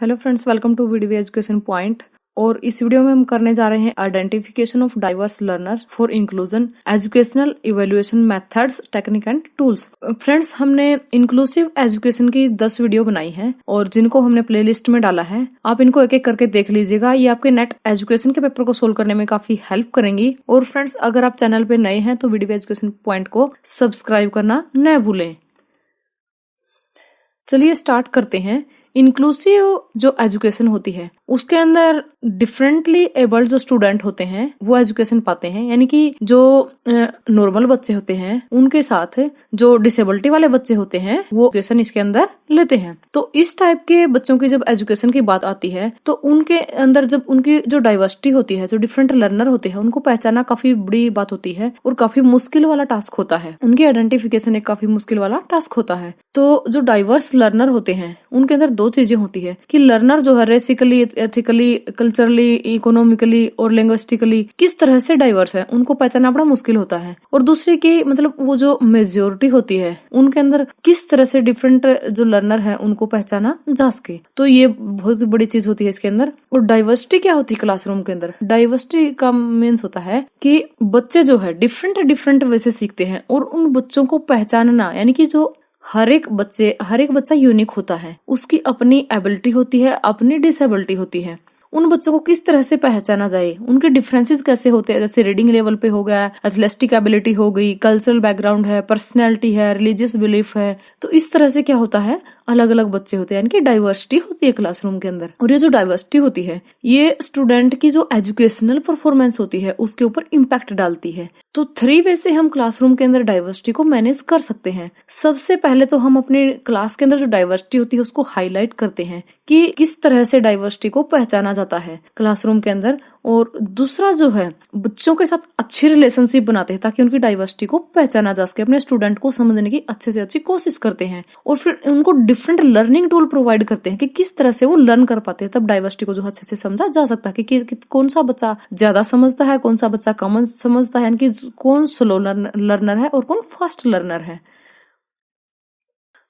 Hello friends, welcome to video education point. और इस video में हम करने जा रहे हैं identification of diverse learner for inclusion, educational evaluation methods, technique and tools. Friends, हमने इंक्लूसिव एजुकेशन की 10 वीडियो बनाई हैं और जिनको हमने प्लेलिस्ट में डाला है। आप इनको एक एक करके देख लीजिएगा। ये आपके नेट एजुकेशन के पेपर को सोल्व करने में काफी हेल्प करेंगी। और फ्रेंड्स, अगर आप चैनल पे नए हैं तो वीडियो एजुकेशन पॉइंट को सब्सक्राइब करना न भूलें। चलिए स्टार्ट करते हैं। इंक्लूसिव जो एजुकेशन होती है उसके अंदर डिफरेंटली एबल्ड जो स्टूडेंट होते हैं वो एजुकेशन पाते हैं, यानी कि जो नॉर्मल बच्चे होते हैं उनके साथ जो डिसेबिलिटी वाले बच्चे होते हैं वो एजुकेशन इसके अंदर लेते हैं। तो इस टाइप के बच्चों की जब एजुकेशन की बात आती है तो उनके अंदर जब उनकी जो डाइवर्सिटी होती है, जो डिफरेंट लर्नर होते हैं, उनको पहचानना काफी बड़ी बात होती है और काफी मुश्किल वाला टास्क होता है। उनकी आइडेंटिफिकेशन एक काफी मुश्किल वाला टास्क होता है। तो जो डाइवर्स लर्नर होते हैं उनके अंदर दो चीजें होती है कि लर्नर जो है रेसिकली, एथिकली, कल्चरली, इकोनॉमिकली और लिंग्विस्टिकली किस तरह से डाइवर्स है, उनको पहचानना बड़ा मुश्किल होता है। और दूसरी की मतलब वो जो मेजोरिटी होती है उनके अंदर किस तरह से डिफरेंट जो लर्नर है उनको पहचाना जा सके। तो ये बहुत बड़ी चीज होती है इसके अंदर। और डाइवर्सिटी क्या होती है क्लासरूम के अंदर? डाइवर्सिटी का मीन्स होता है कि बच्चे जो है डिफरेंट वे से सीखते हैं और उन बच्चों को पहचानना, यानी कि जो हर एक बच्चा यूनिक होता है, उसकी अपनी एबिलिटी होती है, अपनी डिसेबिलिटी होती है। उन बच्चों को किस तरह से पहचाना जाए, उनके डिफरेंसेस कैसे होते हैं, जैसे रीडिंग लेवल पे हो गया, एथलेटिक एबिलिटी हो गई, कल्चरल बैकग्राउंड है, पर्सनैलिटी है, रिलीजियस बिलीफ है। तो इस तरह से क्या होता है, अलग अलग बच्चे होते हैं, यानी कि डाइवर्सिटी होती है क्लासरूम के अंदर। और ये जो डाइवर्सिटी होती है ये स्टूडेंट की जो एजुकेशनल परफॉर्मेंस होती है उसके ऊपर इम्पैक्ट डालती है। तो 3 वे से हम क्लासरूम के अंदर डाइवर्सिटी को मैनेज कर सकते हैं। सबसे पहले तो हम अपने क्लास के अंदर जो डाइवर्सिटी होती है उसको हाईलाइट करते हैं कि किस तरह से डाइवर्सिटी को पहचाना जाता है क्लासरूम के अंदर। और दूसरा जो है, बच्चों के साथ अच्छी रिलेशनशिप बनाते हैं ताकि उनकी डाइवर्सिटी को पहचाना जा सके। अपने स्टूडेंट को समझने की अच्छे से अच्छी कोशिश करते हैं और फिर उनको डिफरेंट लर्निंग टूल प्रोवाइड करते हैं कि किस तरह से वो लर्न कर पाते हैं। तब डाइवर्सिटी को जो अच्छे से समझा जा सकता है कि कौन सा बच्चा ज्यादा समझता है, कौन सा बच्चा कम समझता है, यानी कि कौन स्लो लर्नर है और कौन फास्ट लर्नर है।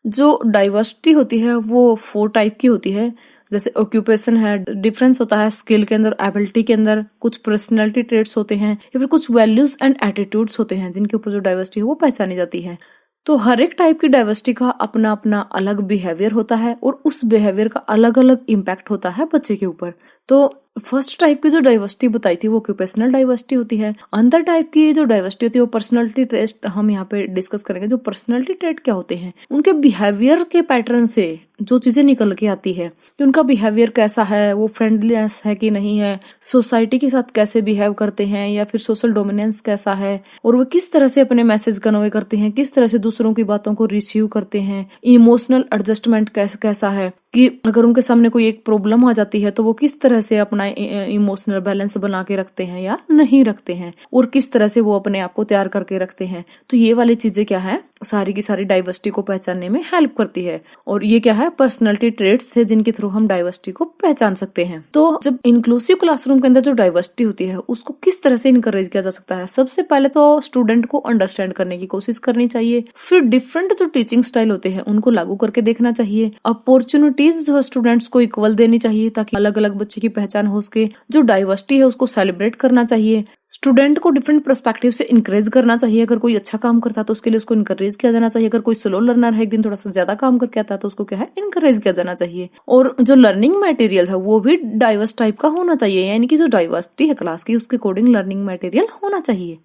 जो डाइवर्सिटी होती है वो 4 टाइप की होती है। जैसे ऑक्यूपेशन है, डिफरेंस होता है स्किल के अंदर, एबिलिटी के अंदर, कुछ पर्सनैलिटी ट्रेट्स होते हैं या फिर कुछ वैल्यूज एंड एटीट्यूड्स होते हैं जिनके ऊपर जो डाइवर्सिटी है वो पहचानी जाती है। तो हर एक टाइप की डाइवर्सिटी का अपना अपना अलग बिहेवियर होता है और उस बिहेवियर का अलग अलग इम्पैक्ट होता है बच्चे के ऊपर। तो फर्स्ट टाइप की जो डाइवर्सिटी बताई थी वो ऑक्यूपेशनल डाइवर्सिटी होती है। अंदर टाइप की जो डाइवर्सिटी होती है वो पर्सनैलिटी ट्रेट हम यहाँ पे डिस्कस करेंगे। जो पर्सनैलिटी ट्रेट क्या होते हैं, उनके बिहेवियर के पैटर्न से जो चीजें निकल के आती है कि उनका बिहेवियर कैसा है, वो फ्रेंडलीनेस है कि नहीं है, सोसाइटी के साथ कैसे बिहेव करते हैं या फिर सोशल डोमिनेंस कैसा है, और वो किस तरह से अपने मैसेज कन्वे करते हैं, किस तरह से दूसरों की बातों को रिसीव करते हैं, इमोशनल एडजस्टमेंट कैसा है कि अगर उनके सामने कोई एक प्रॉब्लम आ जाती है तो वो किस तरह से अपना इमोशनल बैलेंस बना के रखते हैं या नहीं रखते हैं, और किस तरह से वो अपने आप को तैयार करके रखते हैं। तो ये वाली चीजें क्या है, सारी की सारी डाइवर्सिटी को पहचानने में हेल्प करती है। और ये क्या है, पर्सनैलिटी ट्रेट्स थे जिनके थ्रू हम डाइवर्सिटी को पहचान सकते हैं। तो जब इंक्लूसिव क्लासरूम के अंदर जो डाइवर्सिटी होती है उसको किस तरह से इनकरेज किया जा सकता है? सबसे पहले तो स्टूडेंट को अंडरस्टैंड करने की कोशिश करनी चाहिए। फिर डिफरेंट जो टीचिंग स्टाइल होते हैं उनको लागू करके देखना चाहिए। अपॉर्चुनिटीज जो स्टूडेंट्स को इक्वल देनी चाहिए ताकि अलग अलग बच्चे की पहचान हो सके। जो डाइवर्सिटी है उसको सेलिब्रेट करना चाहिए। स्टूडेंट को डिफरेंट पर्सपेक्टिव से इंकरेज करना चाहिए। अगर कोई अच्छा काम करता है तो उसके लिए उसको इंकरेज किया जाना चाहिए। अगर कोई स्लो लर्नर है, एक दिन थोड़ा सा ज्यादा काम करके आता है, तो उसको क्या है, इंकरेज किया जाना चाहिए। और जो लर्निंग मटेरियल है वो भी डाइवर्स टाइप का होना चाहिए, यानी कि जो डाइवर्सिटी है क्लास की उसके अकॉर्डिंग लर्निंग मटेरियल होना चाहिए।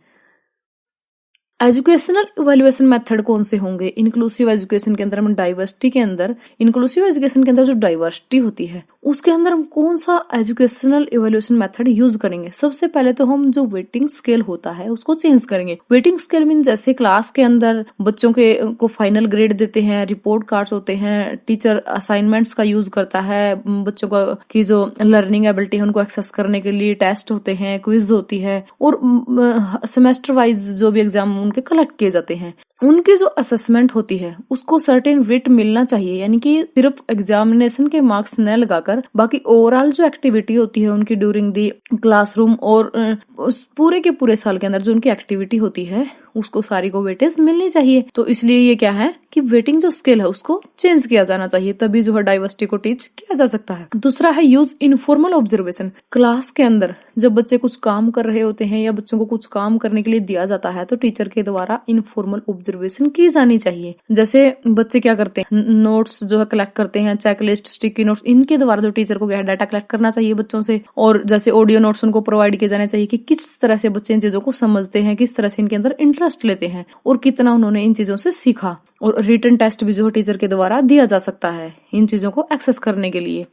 एजुकेशनल इवैल्यूएशन मेथड कौन से होंगे इंक्लूसिव एजुकेशन के अंदर? हम डाइवर्सिटी के अंदर, इंक्लूसिव एजुकेशन के अंदर जो डाइवर्सिटी होती है उसके अंदर हम कौन सा एजुकेशनल इवैल्यूएशन मेथड यूज करेंगे? सबसे पहले तो हम जो वेटिंग स्केल होता है उसको चेंज करेंगे। वेटिंग स्केल मीन जैसे क्लास के अंदर बच्चों के को फाइनल ग्रेड देते हैं, रिपोर्ट कार्ड्स होते हैं, टीचर असाइनमेंट्स का यूज करता है, बच्चों का की जो लर्निंग एबिलिटी है उनको एक्सेस करने के लिए टेस्ट होते हैं, क्विज होती है, और सेमेस्टर वाइज जो भी एग्जाम उनके कलेक्ट किए जाते हैं, उनकी जो असेसमेंट होती है उसको सर्टेन वेट मिलना चाहिए। यानी कि सिर्फ एग्जामिनेशन के मार्क्स न लगाकर बाकी ओवरऑल जो एक्टिविटी होती है उनकी ड्यूरिंग दी क्लासरूम और उस पूरे के पूरे साल के अंदर जो उनकी एक्टिविटी होती है उसको सारी को वेटेज मिलनी चाहिए। तो इसलिए ये क्या है कि वेटिंग जो स्केल है उसको चेंज किया जाना चाहिए, तभी जो है डाइवर्सिटी को टीच किया जा सकता है। दूसरा है यूज इनफॉर्मल ऑब्जर्वेशन। क्लास के अंदर जब बच्चे कुछ काम कर रहे होते हैं या बच्चों को कुछ काम करने के लिए दिया जाता है तो टीचर के द्वारा इनफॉर्मल ऑब्जर्वेशन की जानी चाहिए। जैसे बच्चे क्या करते हैं, नोट्स जो है कलेक्ट करते हैं, चेकलिस्ट, स्टिकी नोट्स, इनके द्वारा जो टीचर को क्या है डाटा कलेक्ट करना चाहिए बच्चों से। और जैसे ऑडियो नोट्स उनको प्रोवाइड किए जाने चाहिए कि किस तरह से बच्चे इन चीजों को समझते हैं, किस तरह से इनके अंदर इंटरेस्ट लेते हैं और कितना उन्होंने इन चीजों से सीखा। और रिटन टेस्ट भी जो है टीचर के द्वारा दिया जा सकता है इन चीजों को एक्सेस करने के लिए।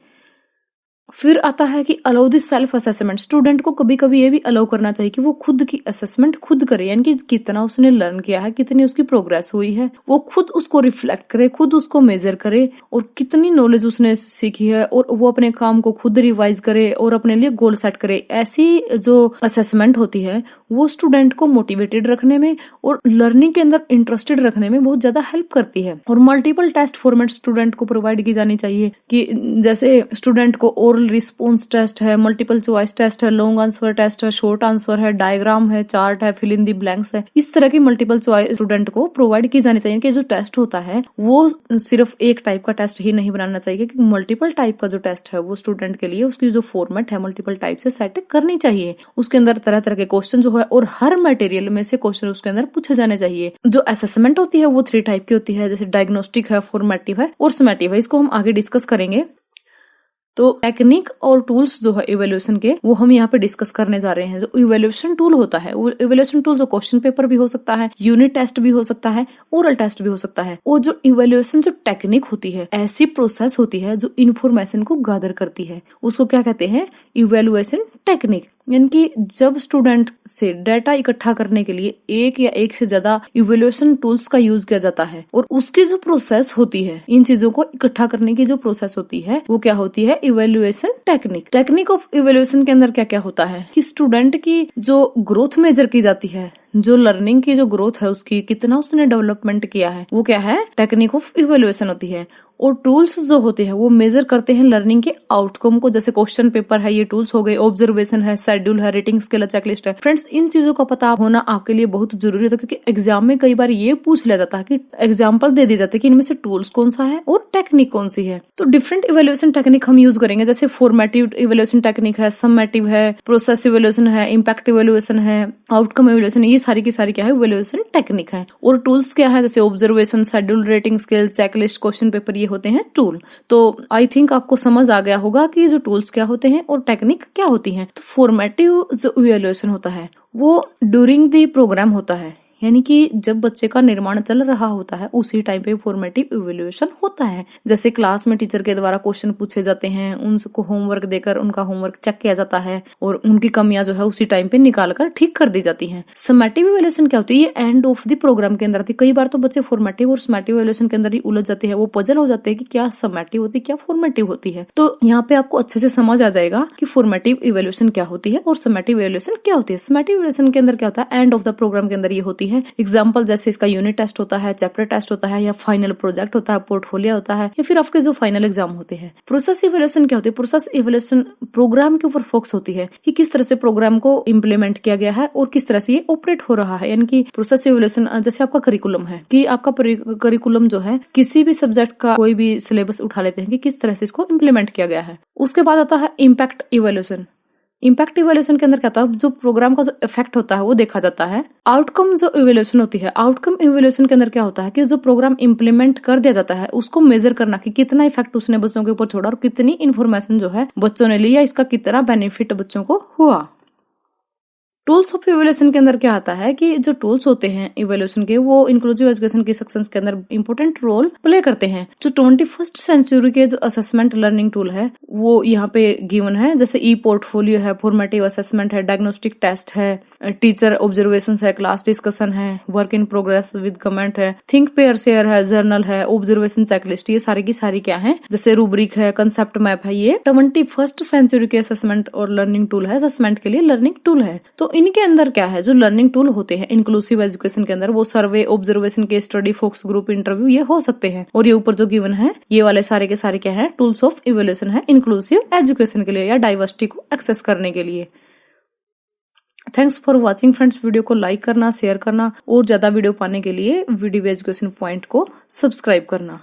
फिर आता है कि allow this self assessment. Student को कभी कभी ये भी अलाउ करना चाहिए कि वो खुद की असेसमेंट खुद करे, यानी कि कितना उसने लर्न किया है, कितनी उसकी प्रोग्रेस हुई है, वो खुद उसको रिफ्लेक्ट करे, खुद उसको मेजर करे और कितनी नॉलेज उसने सीखी है और वो अपने काम को खुद रिवाइज करे और अपने लिए गोल सेट करे। ऐसी जो असेसमेंट होती है वो स्टूडेंट को मोटिवेटेड रखने में और लर्निंग के अंदर इंटरेस्टेड रखने में बहुत ज्यादा हेल्प करती है। और मल्टीपल टेस्ट फॉर्मेट स्टूडेंट को प्रोवाइड की जानी चाहिए कि जैसे स्टूडेंट को ओरल रिस्पॉन्स टेस्ट है, मल्टीपल चॉइस टेस्ट है, लॉन्ग आंसर टेस्ट है, शॉर्ट आंसर है, डायग्राम है, चार्ट है, फिल इन दी ब्लैंक्स है, इस तरह की मल्टीपल चॉइस स्टूडेंट को प्रोवाइड की जानी चाहिए। कि जो टेस्ट होता है वो सिर्फ एक टाइप का टेस्ट ही नहीं बनाना चाहिए, कि मल्टीपल टाइप का जो टेस्ट है वो स्टूडेंट के लिए उसकी जो फॉर्मेट है मल्टीपल टाइप से सेट करनी चाहिए। उसके अंदर तरह तरह के क्वेश्चन जो है और हर मटेरियल में से क्वेश्चन उसके अंदर पूछे जाने चाहिए। जो असेसमेंट होती है वो 3 टाइप की होती है, जैसे डायग्नोस्टिक है, फॉर्मेटिव है और समेटिव है। इसको हम आगे डिस्कस करेंगे। तो टेक्निक और टूल्स जो है इवैल्यूएशन के वो हम यहाँ पे डिस्कस करने जा रहे हैं। जो इवैल्यूएशन टूल होता है वो इवैल्यूएशन टूल जो क्वेश्चन पेपर भी हो सकता है, यूनिट टेस्ट भी हो सकता है, ओरल टेस्ट भी हो सकता है। और जो इवैल्यूएशन जो टेक्निक होती है, ऐसी प्रोसेस होती है जो इन्फॉर्मेशन को गैदर करती है, उसको क्या कहते हैं, इवैल्यूएशन टेक्निक। यानी कि जब स्टूडेंट से डाटा इकट्ठा करने के लिए एक या एक से ज्यादा इवैल्यूएशन टूल्स का यूज किया जाता है और उसकी जो प्रोसेस होती है, इन चीजों को इकट्ठा करने की जो प्रोसेस होती है वो क्या होती है, evaluation technique. Technique of evaluation के अंदर क्या क्या होता है कि स्टूडेंट की जो ग्रोथ मेजर की जाती है, जो लर्निंग की जो ग्रोथ है उसकी कितना उसने डेवलपमेंट किया है, वो क्या है, टेक्निक ऑफ इवैल्यूएशन होती है। और टूल्स जो होते हैं वो मेजर करते हैं लर्निंग के आउटकम को। जैसे क्वेश्चन पेपर है, ये टूल्स हो गए, ऑब्जर्वेशन है, शेड्यूल है, रेटिंग स्केल है, चेकलिस्ट है। फ्रेंड्स, इन चीजों का पता होना आपके लिए बहुत जरूरी होता है, क्योंकि एग्जाम में कई बार ये पूछ लिया जाता है कि एग्जाम्पल दे दिए जाते हैं कि इनमें से टूल्स कौन सा है और टेक्निक कौन सी है। तो डिफरेंट इवैल्यूएशन टेक्निक हम यूज करेंगे। जैसे फॉर्मेटिव इवैल्यूएशन टेक्निक है, समेटिव है, प्रोसेस इवैल्यूएशन है, इम्पैक्ट इवैल्यूएशन है, आउटकम इवैल्यूएशन, ये सारी की सारी क्या है, इवैल्यूएशन टेक्निक है। और टूल्स क्या है, जैसे observation, schedule, rating scale, checklist, question paper, ये होते हैं टूल। तो आई थिंक आपको समझ आ गया होगा कि जो टूल्स क्या होते हैं और टेक्निक क्या होती हैं। तो फॉर्मेटिव जो इवैल्यूएशन होता है वो ड्यूरिंग द प्रोग्राम होता है, यानी कि जब बच्चे का निर्माण चल रहा होता है उसी टाइम पे फॉर्मेटिव इवैल्यूएशन होता है। जैसे क्लास में टीचर के द्वारा क्वेश्चन पूछे जाते हैं, उनको होमवर्क देकर उनका होमवर्क चेक किया जाता है और उनकी कमियां जो है उसी टाइम पे निकाल कर ठीक कर दी जाती हैं। समेटिव इवैल्यूएशन क्या होती है, ये एंड ऑफ द प्रोग्राम के अंदर आती है। कई बार तो बच्चे फॉर्मेटिव और समेटिव इवैल्यूएशन के अंदर ही उलझ जाते हैं, वो पजल हो जाते हैं कि क्या समेटिव होती है, क्या फॉर्मेटिव होती है। तो यहाँ पे आपको अच्छे से समझ आ जाएगा कि फॉर्मेटिव इवैल्यूएशन क्या होती है और समेटिव इवैल्यूएशन क्या होती है। समेटिव इवैल्यूएशन के अंदर क्या होता है, एंड ऑफ द प्रोग्राम के अंदर ये होती है। एग्जाम्पल जैसे इसका यूनिट टेस्ट होता है, चैप्टर टेस्ट होता है, या फाइनल प्रोजेक्ट होता है, पोर्टफोलियो होता है, या फिर आपके जो फाइनल एग्जाम होते हैं। प्रोसेस इवैल्यूएशन क्या होती है, प्रोसेस इवैल्यूएशन प्रोग्राम के ऊपर फोकस होती है कि किस तरह से प्रोग्राम को इम्प्लीमेंट किया गया है और किस तरह से ये ऑपरेट हो रहा है। यानी कि प्रोसेस इवैल्यूएशन जैसे आपका करिकुलम है कि आपका करिकुलम जो है किसी भी सब्जेक्ट का कोई भी सिलेबस उठा लेते हैं कि किस तरह से इसको इम्प्लीमेंट किया गया है। उसके बाद आता है इम्पैक्ट इवैल्यूएशन। इम्पैक्ट इवैल्यूएशन के अंदर क्या होता है, जो प्रोग्राम का जो इफेक्ट होता है वो देखा जाता है। आउटकम जो इवैल्यूएशन होती है, आउटकम इवैल्यूएशन के अंदर क्या होता है कि जो प्रोग्राम इम्प्लीमेंट कर दिया जाता है उसको मेजर करना कि कितना इफेक्ट उसने बच्चों के ऊपर छोड़ा और कितनी इन्फॉर्मेशन जो है बच्चों ने ली या इसका कितना बेनिफिट बच्चों को हुआ। टूल्स ऑफ इवैल्यूएशन के अंदर क्या आता है कि जो टूल्स होते हैं इवैल्यूएशन के वो इंक्लूसिव एजुकेशन के सेक्शंस के अंदर इंपॉर्टेंट रोल प्ले करते हैं। जो 21st सेंचुरी के जो असेसमेंट लर्निंग टूल है वो यहाँ पे गिवन है। जैसे ई पोर्टफोलियो है, फॉर्मेटिव असेसमेंट है, डायग्नोस्टिक टेस्ट है, टीचर ऑब्जर्वेशन है, क्लास डिस्कशन है, work in progress with comment है, थिंक पेयर शेयर है, जर्नल है, ऑब्जर्वेशन चेकलिस्ट, ये सारी की सारी क्या है, जैसे रूब्रिक है, कंसेप्ट मैप है। ये 21st सेंचुरी के असेसमेंट और लर्निंग टूल है, असेसमेंट के लिए लर्निंग टूल है। तो इनके अंदर क्या है, जो लर्निंग टूल होते हैं इंक्लूसिव एजुकेशन के अंदर वो सर्वे, ऑब्जर्वेशन के स्टडी, फोकस ग्रुप, इंटरव्यू, ये हो सकते हैं। और ये ऊपर जो गिवन है ये वाले सारे के सारे क्या है, टूल्स ऑफ इवैल्यूएशन है इंक्लूसिव एजुकेशन के लिए या डाइवर्सिटी को एक्सेस करने के लिए। Thanks for watching friends. Video को लाइक करना, शेयर करना और ज्यादा वीडियो पाने के लिए वीडियो एजुकेशन पॉइंट को सब्सक्राइब करना।